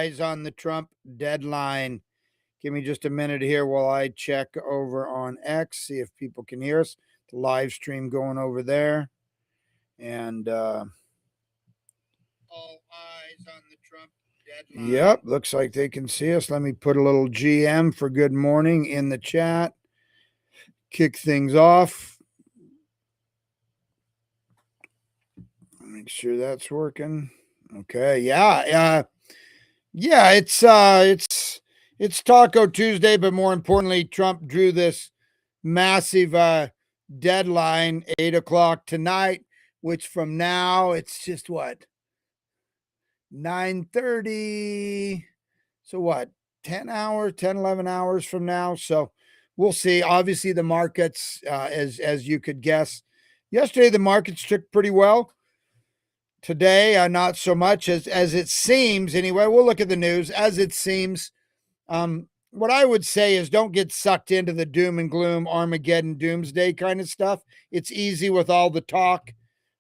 eyes on the Trump deadline. Give me just a minute here while I check over on X, see if people can hear us. The live stream going over there. And all eyes on the Trump deadline. Yep, looks like they can see us. Let me put a little GM for good morning in the chat. Kick things off. Make sure that's working. Okay, yeah. It's Taco Tuesday, but more importantly, Trump drew this massive deadline, 8 o'clock tonight, which from now it's just what, 9:30. So what, 11 hours from now. So we'll see. Obviously, the markets, as you could guess, yesterday the markets took pretty well. Today, not so much as it seems. Anyway, we'll look at the news as it seems. What I would say is don't get sucked into the doom and gloom, Armageddon, doomsday kind of stuff. It's easy with all the talk,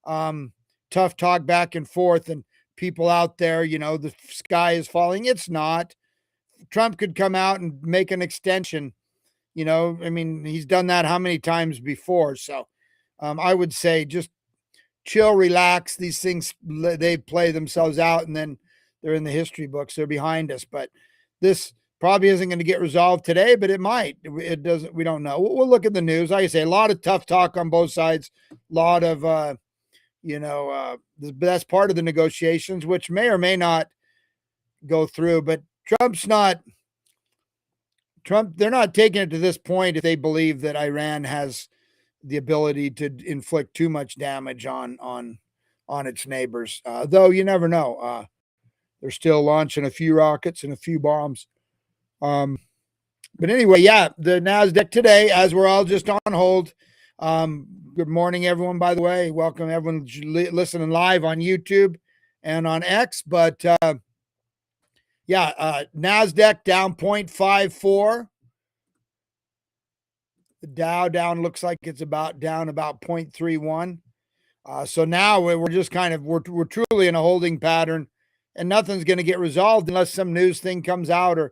tough talk back and forth, and people out there, the sky is falling. It's not. Trump could come out and make an extension. He's done that how many times before? So I would say just chill, relax. These things, they play themselves out, and then they're in the history books. They're behind us. But this probably isn't going to get resolved today, but it might. It doesn't. We don't know. We'll look at the news. Like I say, a lot of tough talk on both sides. A lot of, that's part of the negotiations, which may or may not go through. But they're not taking it to this point if they believe that Iran has the ability to inflict too much damage on its neighbors. Though you never know. They're still launching a few rockets and a few bombs. But anyway, yeah, the NASDAQ today, as we're all just on hold. Good morning, everyone, by the way. Welcome everyone listening live on YouTube and on X. But NASDAQ down 0.54. The Dow down looks like it's down about 0.31. So now we're just we're truly in a holding pattern, and nothing's going to get resolved unless some news thing comes out or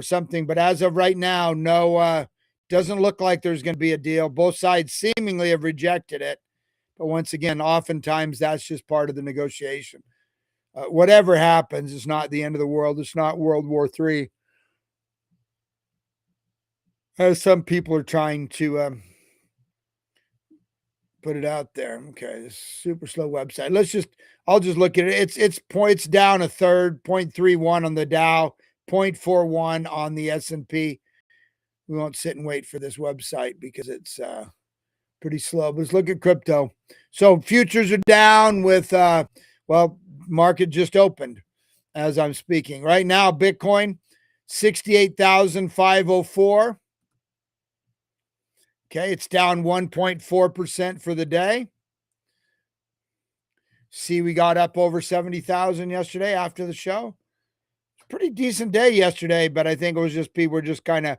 something. But as of right now, no, doesn't look like there's going to be a deal. Both sides seemingly have rejected it. But once again, oftentimes that's just part of the negotiation. Whatever happens, it's not the end of the world. It's not World War III. As some people are trying to put it out there. Okay, this super slow website. I'll just look at it. It's down a third, 0.31 on the Dow, 0.41 on the S&P. We won't sit and wait for this website because it's pretty slow. But let's look at crypto. So futures are down with, market just opened as I'm speaking. Right now, Bitcoin, 68,504. Okay, it's down 1.4% for the day. See, we got up over 70,000 yesterday after the show. It's a pretty decent day yesterday, but I think it was just people were just kind of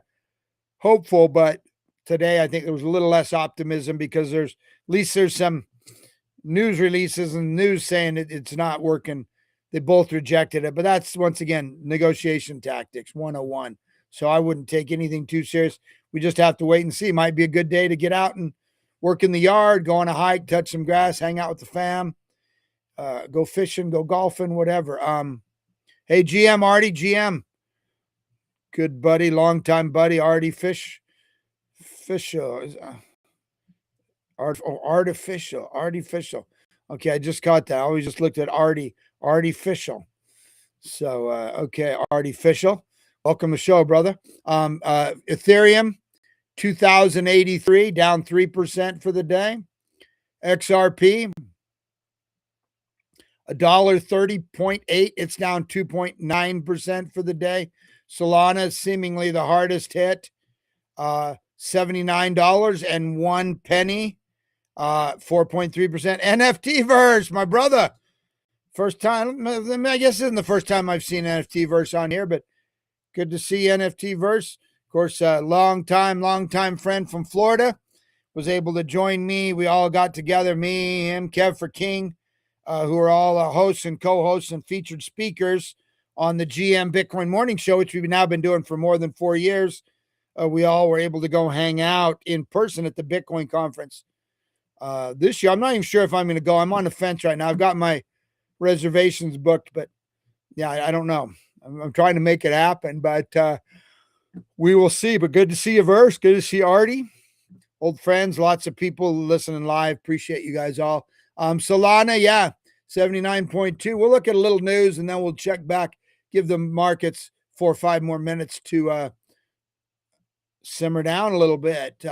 hopeful. But today, I think there was a little less optimism because there's some news releases and news saying it's not working. They both rejected it, but that's, once again, negotiation tactics 101. So I wouldn't take anything too serious. We just have to wait and see. Might be a good day to get out and work in the yard, go on a hike, touch some grass, hang out with the fam, go fishing, go golfing, whatever. Hey, GM, Artie, GM. Good buddy, longtime buddy, Artie Artificial. Okay, I just caught that. I always just looked at Artificial. So, okay, Artificial. Welcome to the show, brother. Ethereum, 2,083, down 3% for the day. XRP, $1.30.8. It's down 2.9% for the day. Solana, seemingly the hardest hit, $79.01, 4.3%. NFT verse, my brother. First time, I guess this isn't the first time I've seen NFT verse on here, but good to see NFT verse. Of course, long time friend from Florida was able to join me. We all got together, me, him, Kev for King, who are all hosts and co-hosts and featured speakers on the GM Bitcoin Morning Show, which we've now been doing for more than 4 years. We all were able to go hang out in person at the Bitcoin conference this year. I'm not even sure if I'm going to go. I'm on the fence right now. I've got my reservations booked, but yeah, I don't know. I'm trying to make it happen, but we will see. But good to see you, Verse. Good to see Artie. Old friends, lots of people listening live. Appreciate you guys all. Solana, yeah, 79.2. We'll look at a little news and then we'll check back, give the markets 4 or 5 more minutes to simmer down a little bit.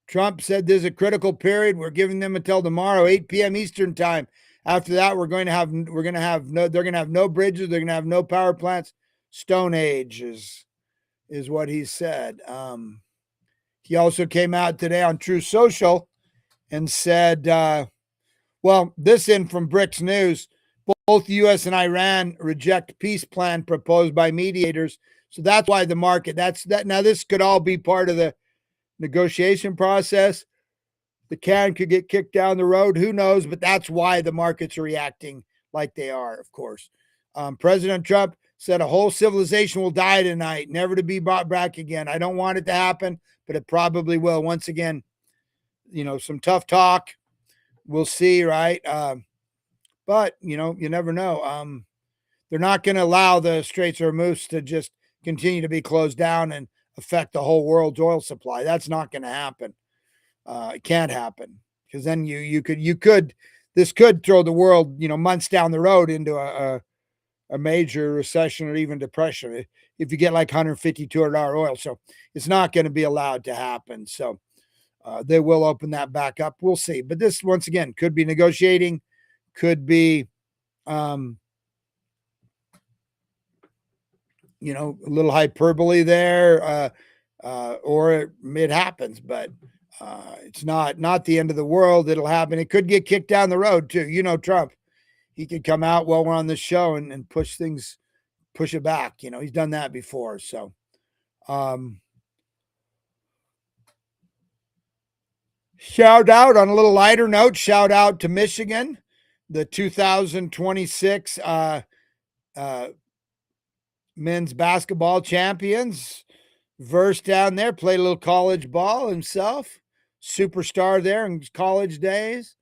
Trump said there's a critical period. We're giving them until tomorrow, 8 p.m. Eastern time. After that, they're going to have no bridges. They're going to have no power plants. Stone Age is what he said. He also came out today on True Social and said, this in from BRICS News, both the U.S. and Iran reject peace plan proposed by mediators. So that's why the market, now this could all be part of the negotiation process. The can could get kicked down the road. Who knows? But that's why the markets are reacting like they are, of course. President Trump said a whole civilization will die tonight, never to be brought back again. I don't want it to happen, but it probably will. Once again, some tough talk. We'll see, right? But, you never know. They're not going to allow the Straits of Hormuz to just continue to be closed down and affect the whole world's oil supply. That's not going to happen. It can't happen because then this could throw the world, months down the road into a major recession or even depression if you get like $150, $200 oil. So it's not going to be allowed to happen. So they will open that back up. We'll see. But this, once again, could be negotiating, could be, a little hyperbole there, or it happens, but it's not the end of the world. It'll happen. It could get kicked down the road too. Trump, he could come out while we're on this show and push it back. He's done that before. So, shout out on a little lighter note, shout out to Michigan, the 2026 men's basketball champions. Verse down there, played a little college ball himself, superstar there in college days.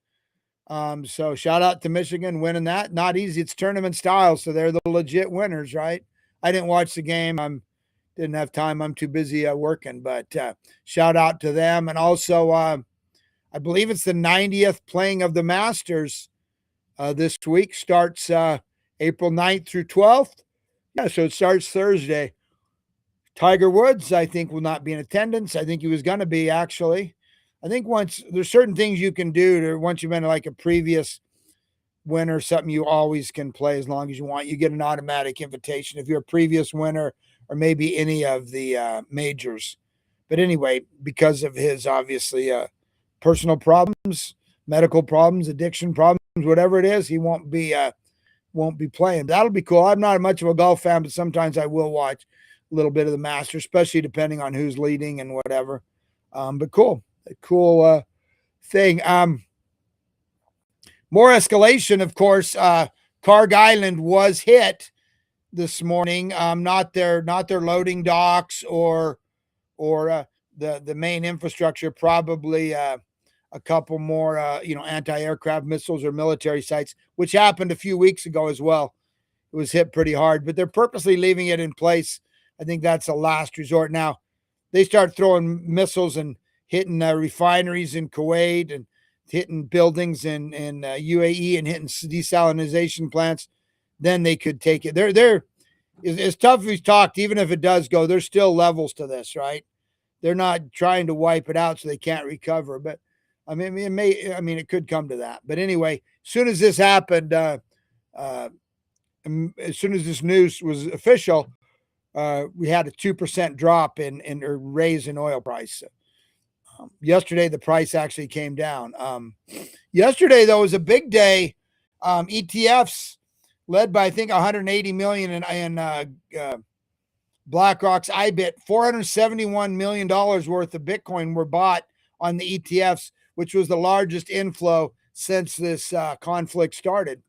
So shout out to Michigan winning that. Not easy. It's tournament style, so they're the legit winners, right? I didn't watch the game. Didn't have time. I'm too busy working, but shout out to them. And also, I believe it's the 90th playing of the Masters this week. Starts April 9th through 12th. Yeah, so it starts Thursday. Tiger Woods, I think, will not be in attendance. I think he was going to be, actually. I think there's certain things you can do once you've been like a previous winner, something you always can play as long as you want. You get an automatic invitation if you're a previous winner or maybe any of the majors. But anyway, because of his obviously personal problems, medical problems, addiction problems, whatever it is, he won't be playing. That'll be cool. I'm not much of a golf fan, but sometimes I will watch a little bit of the Masters, especially depending on who's leading and whatever. But cool. A cool thing. More escalation, of course. Carg Island was hit this morning. Not their loading docks or the main infrastructure. Probably a couple more anti-aircraft missiles or military sites, which happened a few weeks ago as well. It was hit pretty hard, but they're purposely leaving it in place. I think that's a last resort. Now they start throwing missiles and hitting refineries in Kuwait and hitting buildings in UAE and hitting desalination plants. Then they could take it. They're as tough as we've talked. Even if it does go, there's still levels to this, right? They're not trying to wipe it out so they can't recover. But I mean, it could come to that. But anyway, as soon as this happened, as soon as this news was official, we had a 2% drop in or raise in oil price. Yesterday, the price actually came down. Yesterday, though, was a big day. ETFs led by, I think, 180 million in BlackRock's IBIT, $471 million worth of Bitcoin were bought on the ETFs, which was the largest inflow since this conflict started.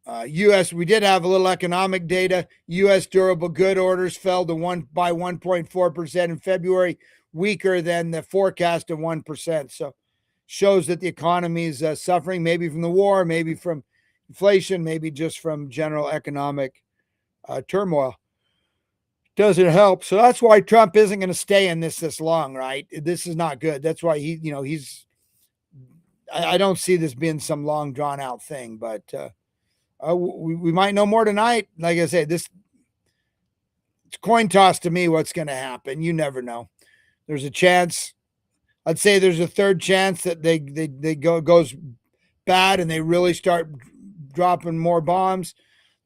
U.S. We did have a little economic data. U.S. durable good orders fell to 1.4% in February, weaker than the forecast of 1%. So shows that the economy is suffering, maybe from the war, maybe from inflation, maybe just from general economic turmoil. Doesn't help. So that's why Trump isn't going to stay in this long, right? This is not good. That's why I don't see this being some long drawn out thing, but we might know more tonight. Like I said, it's coin toss to me what's going to happen. You never know. There's a chance. I'd say there's a third chance that they goes bad and they really start dropping more bombs.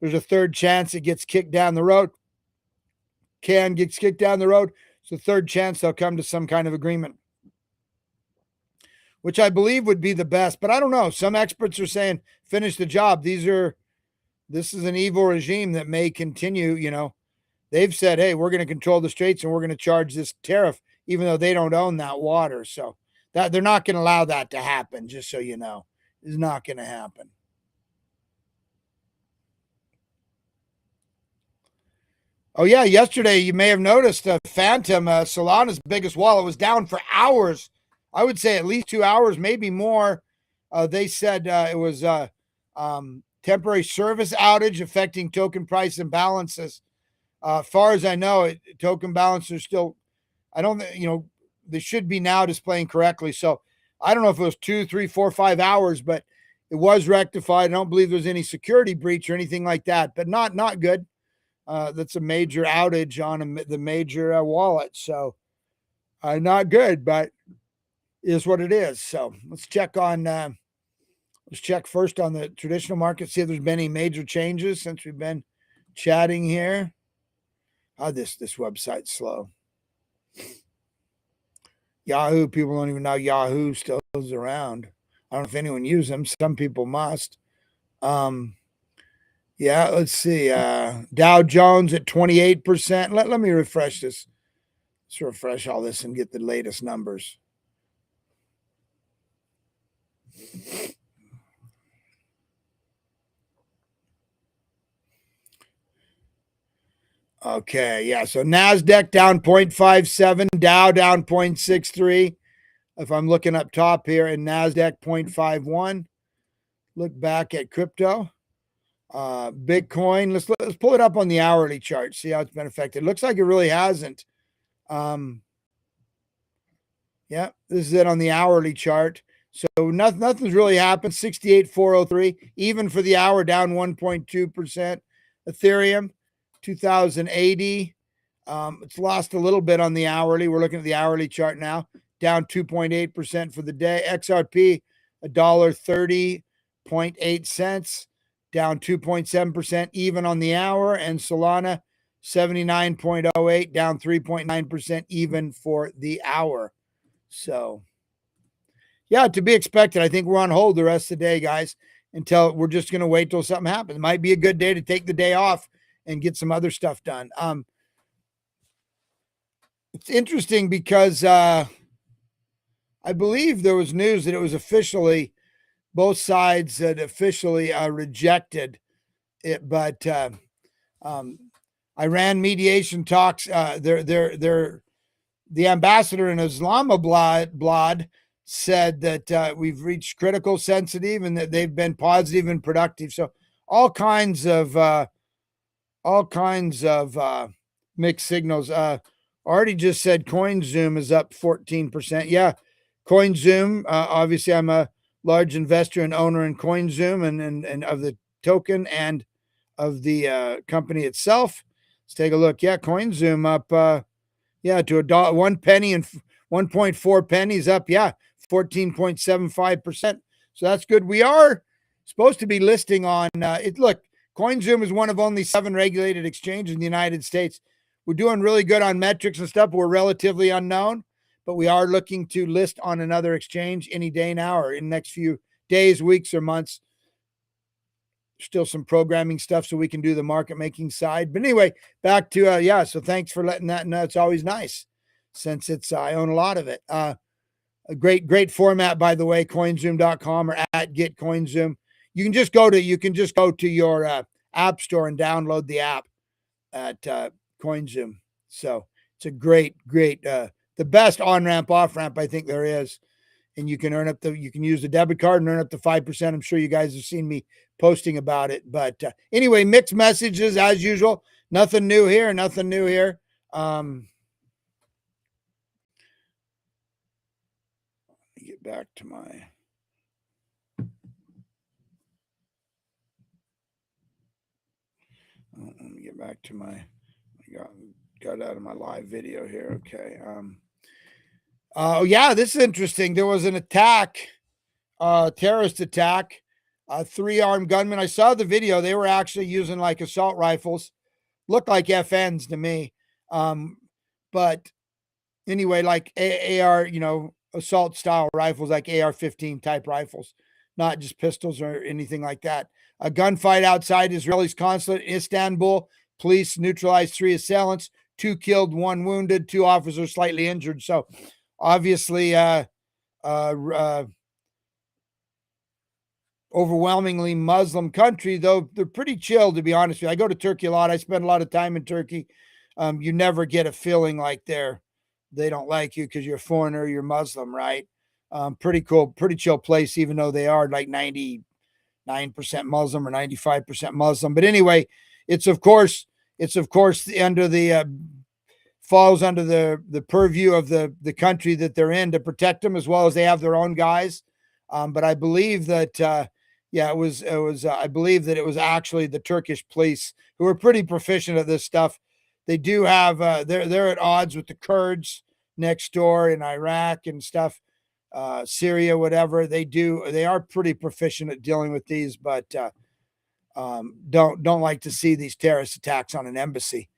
There's a third chance it gets kicked down the road. Gets kicked down the road. It's the third chance they'll come to some kind of agreement, which I believe would be the best. But I don't know. Some experts are saying finish the job. This is an evil regime that may continue. They've said, hey, we're going to control the straits and we're going to charge this tariff, even though they don't own that water. So that they're not going to allow that to happen. Just so you know, it's not going to happen. Oh yeah, yesterday you may have noticed Phantom, Solana's biggest wallet, was down for hours. I would say at least 2 hours, maybe more. They said it was temporary service outage affecting token price imbalances. Far as I know, token balances still. I don't. They should be now displaying correctly. So I don't know if it was 2, 3, 4, 5 hours, but it was rectified. I don't believe there's any security breach or anything like that. But not good. That's a major outage on the major wallet. So not good, but is what it is. So let's check first on the traditional market, see if there's been any major changes since we've been chatting here. This website's slow. Yahoo, people don't even know Yahoo still is around. I don't know if anyone uses them. Some people must. Yeah, let's see. Dow Jones at 28%. Let me refresh this. Let's refresh all this and get the latest numbers. Okay, yeah. So NASDAQ down 0.57, Dow down 0.63. If I'm looking up top here, and NASDAQ 0.51. Look back at crypto. Bitcoin, let's pull it up on the hourly chart, see how it's been affected. Looks like it really hasn't. Yeah, this is it on the hourly chart. So nothing's really happened. 68,403, even for the hour, down 1.2%. Ethereum 2080. It's lost a little bit on the hourly. We're looking at the hourly chart now, down 2.8% for the day. XRP $1.30.8, down 2.7% even on the hour. And Solana 79.08, down 3.9% even for the hour. So yeah, to be expected. I think we're on hold the rest of the day, guys, until we're just going to wait till something happens. It might be a good day to take the day off and get some other stuff done. It's interesting because I believe there was news that it was officially, both sides had officially rejected it, but Iran mediation talks. The ambassador in Islamabad said that we've reached critical sensitive and that they've been positive and productive. So all kinds of mixed signals. Already just said CoinZoom is up 14%. Yeah, CoinZoom. Obviously, I'm a large investor and owner in CoinZoom and of the token and of the company itself. Let's take a look. Yeah, CoinZoom up. To $1, 1 penny and 1.4 pennies up. Yeah, 14.75%. So that's good. We are supposed to be listing on it. Look, CoinZoom is one of only 7 regulated exchanges in the United States. We're doing really good on metrics and stuff. We're relatively unknown, but we are looking to list on another exchange any day now or in the next few days, weeks, or months. Still some programming stuff so we can do the market making side. But anyway, back to, so thanks for letting that know. It's always nice since I own a lot of it. A great format, by the way, coinzoom.com or at getcoinzoom. You can just go to your app store and download the app at CoinZoom. So it's a great the best on ramp off ramp I think there is. And you can you can use the debit card and earn up to 5%. I'm sure you guys have seen me posting about it. But anyway, mixed messages as usual. Nothing new here. Nothing new here. Get back to my. Let me get back to my. Got out of my live video here. Okay. Oh yeah, this is interesting. There was an attack, terrorist attack. 3 armed gunmen. I saw the video. They were actually using like assault rifles. Looked like FNs to me. But anyway, like AR, assault style rifles, like AR-15 type rifles, not just pistols or anything like that. A gunfight outside Israeli's consulate in Istanbul. Police neutralized 3 assailants, 2 killed, 1 wounded, 2 officers slightly injured. So obviously, overwhelmingly Muslim country, though they're pretty chill, to be honest with you. I go to Turkey a lot. I spend a lot of time in Turkey. You never get a feeling like they don't like you because you're a foreigner, you're Muslim, right? Pretty cool, pretty chill place, even though they are like 99% Muslim or 95% Muslim. But anyway, it's of course under the falls under the purview of the country that they're in to protect them, as well as they have their own guys. But I believe that it was I believe that it was actually the Turkish police who are pretty proficient at this stuff. They do have they're at odds with the Kurds next door in Iraq and stuff, Syria, whatever. They are pretty proficient at dealing with these, but don't like to see these terrorist attacks on an embassy.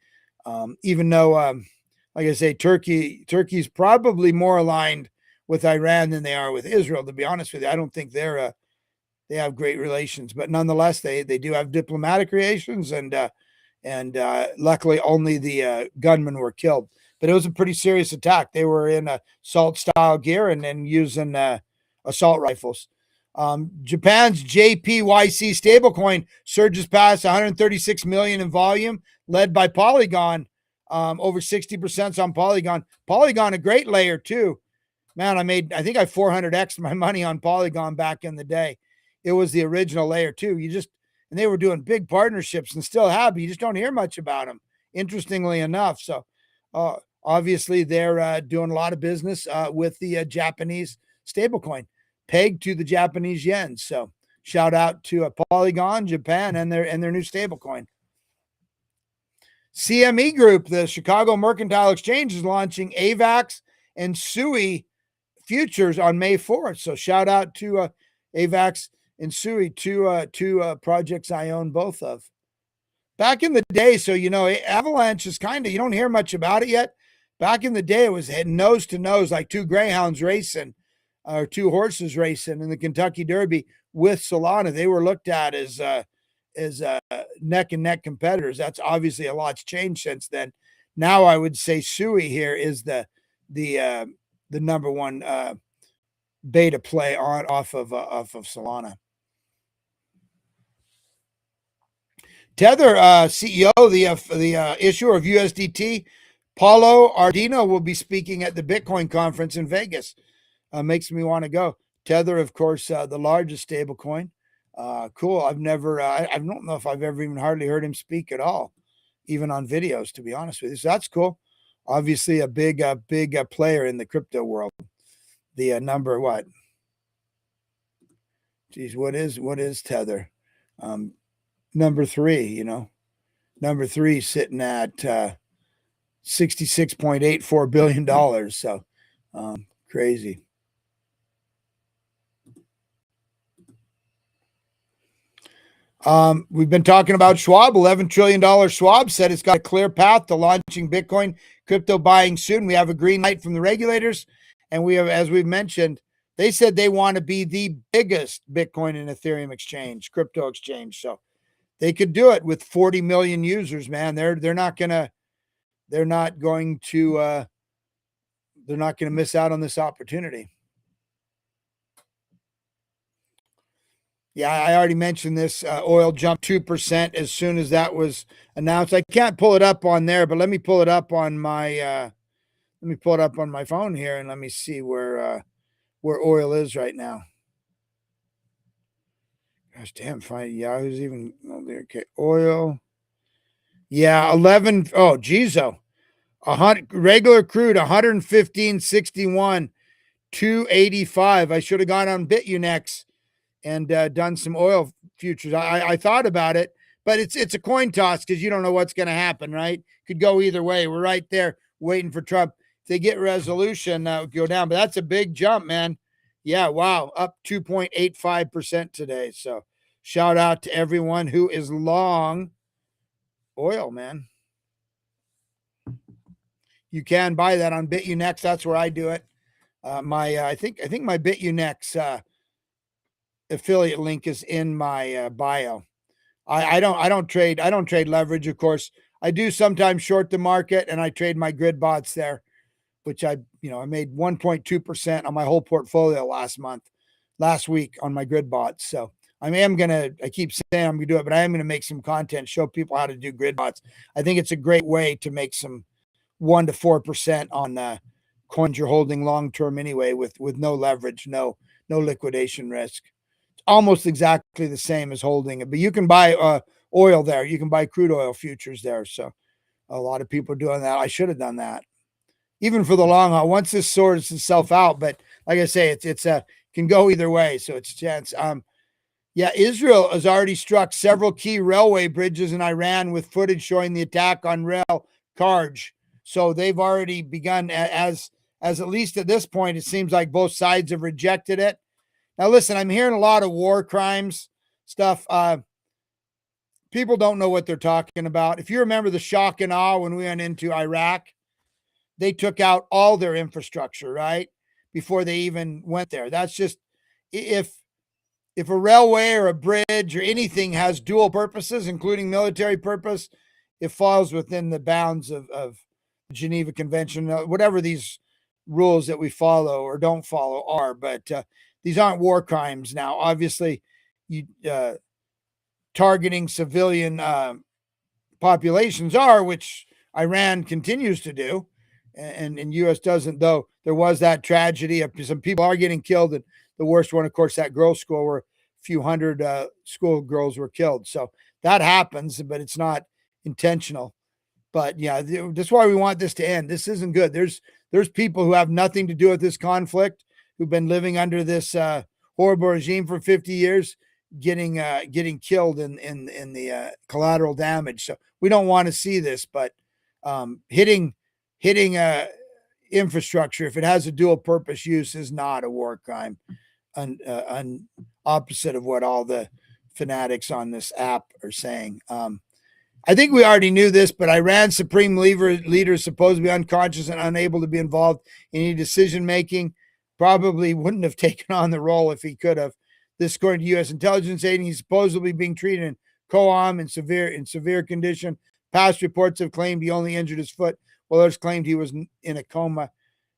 Even though, like I say, Turkey's probably more aligned with Iran than they are with Israel. To be honest with you, I don't think they have great relations, but nonetheless, they do have diplomatic relations, and luckily only the gunmen were killed. But it was a pretty serious attack. They were in assault style gear and then using assault rifles. Japan's JPYC stablecoin surges past 136 million in volume, led by Polygon. Over 60% on Polygon. Polygon, a great layer too. Man, I think I 400x my money on Polygon back in the day. It was the original layer too. And they were doing big partnerships and still have, but you just don't hear much about them, interestingly enough. So obviously they're doing a lot of business with the Japanese stablecoin pegged to the Japanese yen. So shout out to Polygon, Japan, and their new stablecoin. CME Group, the Chicago Mercantile Exchange, is launching AVAX and SUI futures on May 4th. So shout out to AVAX and SUI, two projects I own both of. Back in the day, so Avalanche is you don't hear much about it yet. Back in the day, it was nose to nose, like 2 greyhounds racing, or 2 horses racing in the Kentucky Derby with Solana. They were looked at as neck and neck competitors. That's obviously a lot's changed since then. Now I would say SUI here is the number one beta play off of Solana. Tether CEO, the issuer of USDT, Paulo Ardino, will be speaking at the Bitcoin conference in Vegas. Makes me want to go. Tether, of course, the largest stablecoin. Cool. I've never, I don't know if I've ever even hardly heard him speak at all, even on videos, to be honest with you. So that's cool. Obviously a big player in the crypto world. The number, what? Geez, what is Tether? Number 3, number 3 sitting at $66.84 billion. So crazy. We've been talking about Schwab, $11 trillion. Schwab said it's got a clear path to launching Bitcoin crypto buying soon. We have a green light from the regulators. And we have, as we've mentioned, they said they want to be the biggest Bitcoin and Ethereum exchange, crypto exchange. So they could do it with 40 million users, man. They're not going to miss out on this opportunity. Yeah, I already mentioned this. Oil jumped 2% as soon as that was announced. I can't pull it up on there, but let me pull it up on my phone here, and let me see where oil is right now. Gosh damn, fine. Yahoo's even okay. Oil. Yeah, 11. Oh, geez, oh. 100 regular crude 115.61, 285. I should have gone on Bitunex and done some oil futures. I thought about it, but it's a coin toss because you don't know what's going to happen, right? Could go either way. We're right there waiting for Trump. If they get resolution, go down, but that's a big jump, man. Yeah, wow, up 2.85% today. So shout out to everyone who is long oil, man. You can buy that on Bitunex. That's where I do it. I think my Bitunex affiliate link is in my bio. I don't trade leverage, of course. I do sometimes short the market, and I trade my grid bots there, which I made 1.2% on my whole portfolio last week on my grid bots. So I keep saying I'm gonna do it, but I am gonna make some content, show people how to do grid bots. I think it's a great way to make some 1 to 4% on coins you're holding long term anyway, with no leverage, no liquidation risk. Almost exactly the same as holding it, but you can buy oil there. You can buy crude oil futures there. So a lot of people are doing that. I should have done that, even for the long haul. Once this sorts itself out, but like I say, it's can go either way. So it's a chance. Yeah, Israel has already struck several key railway bridges in Iran with footage showing the attack on rail Karj. So they've already begun as at least at this point, it seems like both sides have rejected it. Now, listen, I'm hearing a lot of war crimes stuff. People don't know what they're talking about. If you remember the shock and awe when we went into Iraq, they took out all their infrastructure, right? Before they even went there. That's just if a railway or a bridge or anything has dual purposes, including military purpose, it falls within the bounds of the Geneva Convention, whatever these rules that we follow or don't follow are. But these aren't war crimes now. Obviously, you targeting civilian populations are, which Iran continues to do, and U.S. doesn't. Though there was that tragedy of some people are getting killed, and the worst one, of course, that girls' school where a few hundred school girls were killed. So that happens, but it's not intentional. But yeah, that's why we want this to end. This isn't good. There's people who have nothing to do with this conflict, who've been living under this horrible regime for 50 years, getting killed in the collateral damage. So we don't want to see this. But hitting infrastructure, if it has a dual purpose use, is not a war crime. Opposite of what all the fanatics on this app are saying. I think we already knew this, but Iran's supreme leader is supposed to be unconscious and unable to be involved in any decision making. Probably wouldn't have taken on the role if he could have. This, according to U.S. intelligence agencies, he's supposedly being treated in Coam in severe condition. Past reports have claimed he only injured his foot, while others claimed he was in a coma.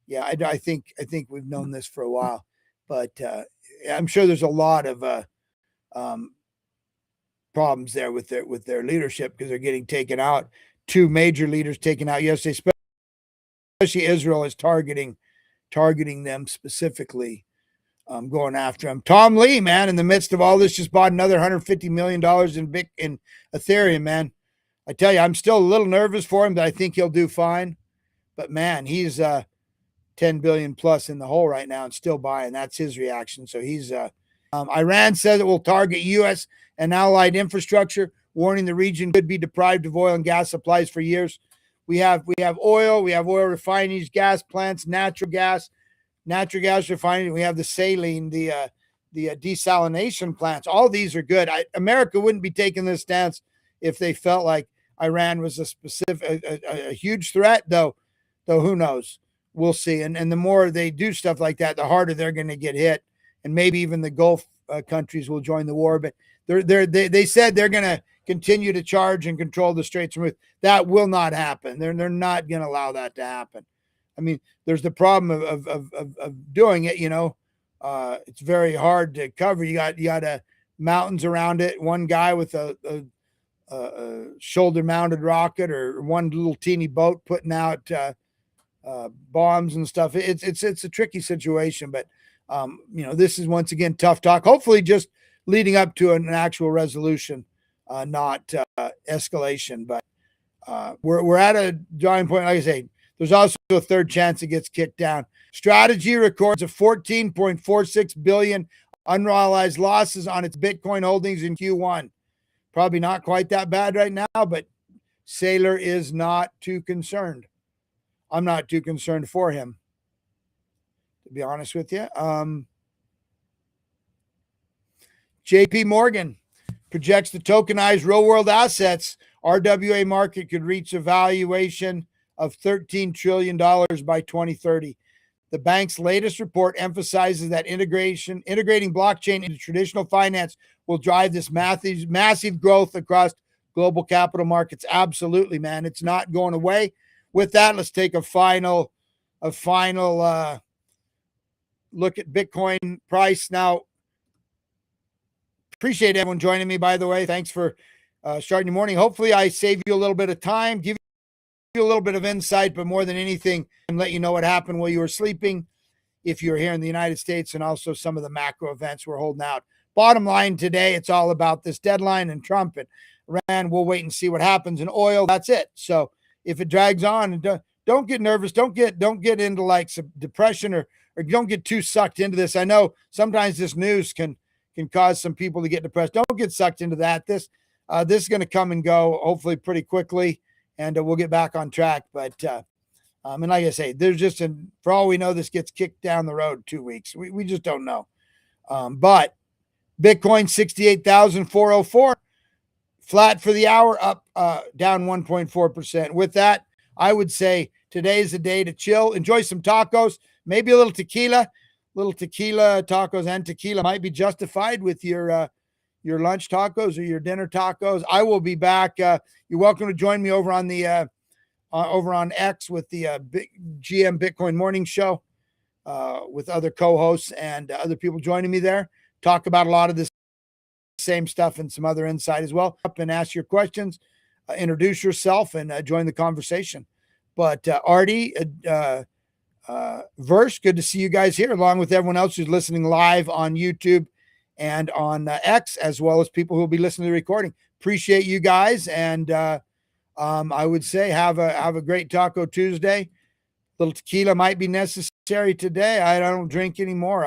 Yeah, I think we've known this for a while, but I'm sure there's a lot of problems there with their leadership because they're getting taken out. Two major leaders taken out yesterday, especially Israel is targeting them specifically, going after him. Tom Lee, man, in the midst of all this, just bought another $150 million in Ethereum, man. I tell you, I'm still a little nervous for him, but I think he'll do fine. But man, he's 10 billion plus in the hole right now and still buying. That's his reaction. So he's Iran says it will target U.S. and allied infrastructure, warning the region could be deprived of oil and gas supplies for years. We have oil, we have oil refineries, gas plants, natural gas refining. We have the saline, the desalination plants. All these are good. America wouldn't be taking this stance if they felt like Iran was a huge threat, though who knows? We'll see. And the more they do stuff like that, the harder they're going to get hit. And maybe even the Gulf countries will join the war. But they said they're going to continue to charge and control the Straits of Hormuz. That will not happen. They're not going to allow that to happen. I mean, there's the problem of doing it. It's very hard to cover. You got to mountains around it, one guy with a shoulder mounted rocket, or one little teeny boat putting out bombs and stuff. It's a tricky situation, but this is once again tough talk. Hopefully, just leading up to an actual resolution, not escalation. But we're at a drawing point. Like I say, there's also a third chance it gets kicked down. Strategy records a 14.46 billion unrealized losses on its Bitcoin holdings in Q1. Probably not quite that bad right now, but Saylor is not too concerned. I'm not too concerned for him, to be honest with you. JP Morgan projects the tokenized real world assets RWA market could reach a valuation of $13 trillion by 2030. The bank's latest report emphasizes that integrating blockchain into traditional finance will drive this massive growth across global capital markets. Absolutely, man. It's not going away. With that, let's take a final look at Bitcoin price. Now, appreciate everyone joining me, by the way. Thanks for starting your morning. Hopefully I save you a little bit of time, give you a little bit of insight, but more than anything, and let you know what happened while you were sleeping, if you're here in the United States, and also some of the macro events we're holding out. Bottom line today, it's all about this deadline and Trump and Iran. We'll wait and see what happens in oil. That's it. So if it drags on, and don't get nervous, don't get into like some depression, or don't get too sucked into this. I know sometimes this news can cause some people to get depressed. Don't get sucked into that. This is going to come and go, hopefully pretty quickly, and we'll get back on track. But and like I say, there's just for all we know, this gets kicked down the road 2 weeks. We just don't know. But Bitcoin 68,404, flat for the hour, up down 1.4%. With that, I would say today's the day to chill, enjoy some tacos, maybe a little tequila. Tacos and tequila might be justified with your lunch tacos or your dinner tacos. I will be back. You're welcome to join me over on the over on X with the GM Bitcoin Morning Show with other co-hosts and other people joining me there. Talk about a lot of this same stuff and some other insight as well. Up and ask your questions, introduce yourself, and join the conversation. But Artie, Verse, good to see you guys here, along with everyone else who's listening live on YouTube and on X, as well as people who will be listening to the recording. Appreciate you guys, and I would say have a great Taco Tuesday. A little tequila might be necessary today. I don't drink anymore.